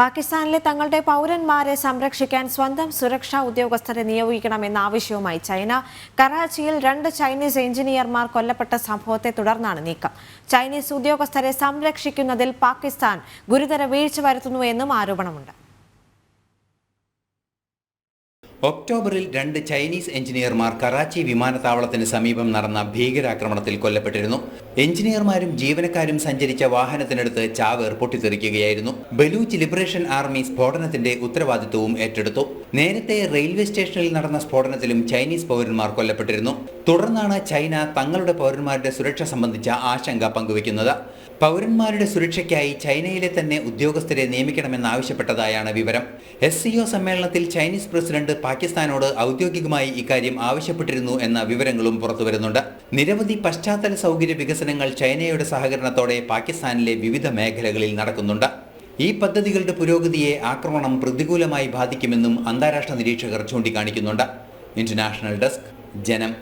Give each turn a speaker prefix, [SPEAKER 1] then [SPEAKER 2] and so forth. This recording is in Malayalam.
[SPEAKER 1] പാകിസ്ഥാനിലെ തങ്ങളുടെ പൗരന്മാരെ സംരക്ഷിക്കാൻ സ്വന്തം സുരക്ഷാ ഉദ്യോഗസ്ഥരെ നിയോഗിക്കണമെന്ന ആവശ്യവുമായി ചൈന. കറാച്ചിയിൽ 2 ചൈനീസ് എഞ്ചിനീയർമാർ കൊല്ലപ്പെട്ട സംഭവത്തെ തുടർന്നാണ് നീക്കം. ചൈനീസ് ഉദ്യോഗസ്ഥരെ സംരക്ഷിക്കുന്നതിൽ പാകിസ്ഥാൻ ഗുരുതര വീഴ്ച വരുത്തുന്നുവെന്നും ആരോപണമുണ്ട്.
[SPEAKER 2] ഒക്ടോബറിൽ 2 ചൈനീസ് എഞ്ചിനീയർമാർ കറാച്ചി വിമാനത്താവളത്തിന് സമീപം നടന്ന ഭീകരാക്രമണത്തിൽ കൊല്ലപ്പെട്ടിരുന്നു. എഞ്ചിനീയർമാരും ജീവനക്കാരും സഞ്ചരിച്ച വാഹനത്തിനടുത്ത് ചാവേർ പൊട്ടിത്തെറിക്കുകയായിരുന്നു. ബലൂച്ച് ലിബറേഷൻ ആർമി സ്ഫോടനത്തിന്റെ ഉത്തരവാദിത്വവും ഏറ്റെടുത്തു. നേരത്തെ റെയിൽവേ സ്റ്റേഷനിൽ നടന്ന സ്ഫോടനത്തിലും ചൈനീസ് പൗരന്മാർ കൊല്ലപ്പെട്ടിരുന്നു. തുടർന്നാണ് ചൈന തങ്ങളുടെ പൗരന്മാരുടെ സുരക്ഷ സംബന്ധിച്ച ആശങ്ക പങ്കുവയ്ക്കുന്നത്. പൗരന്മാരുടെ സുരക്ഷയ്ക്കായി ചൈനയിലെ തന്നെ ഉദ്യോഗസ്ഥരെ നിയമിക്കണമെന്നാവശ്യപ്പെട്ടതായാണ് വിവരം. SCO സമ്മേളനത്തിൽ ചൈനീസ് പ്രസിഡന്റ് പാകിസ്ഥാനോട് ഔദ്യോഗികമായി ഇക്കാര്യം ആവശ്യപ്പെട്ടിരുന്നു എന്ന വിവരങ്ങളും പുറത്തുവരുന്നുണ്ട്. നിരവധി പശ്ചാത്തല സൗകര്യ വികസനങ്ങൾ ചൈനയുടെ സഹകരണത്തോടെ പാകിസ്ഥാനിലെ വിവിധ മേഖലകളിൽ നടക്കുന്നുണ്ട്. ഈ പദ്ധതികളുടെ പുരോഗതിയെ ആക്രമണം പ്രതികൂലമായി ബാധിക്കുമെന്നും അന്താരാഷ്ട്ര നിരീക്ഷകർ ചൂണ്ടിക്കാണിക്കുന്നുണ്ട്. ഇന്റർനാഷണൽ ഡെസ്ക്, ജനം.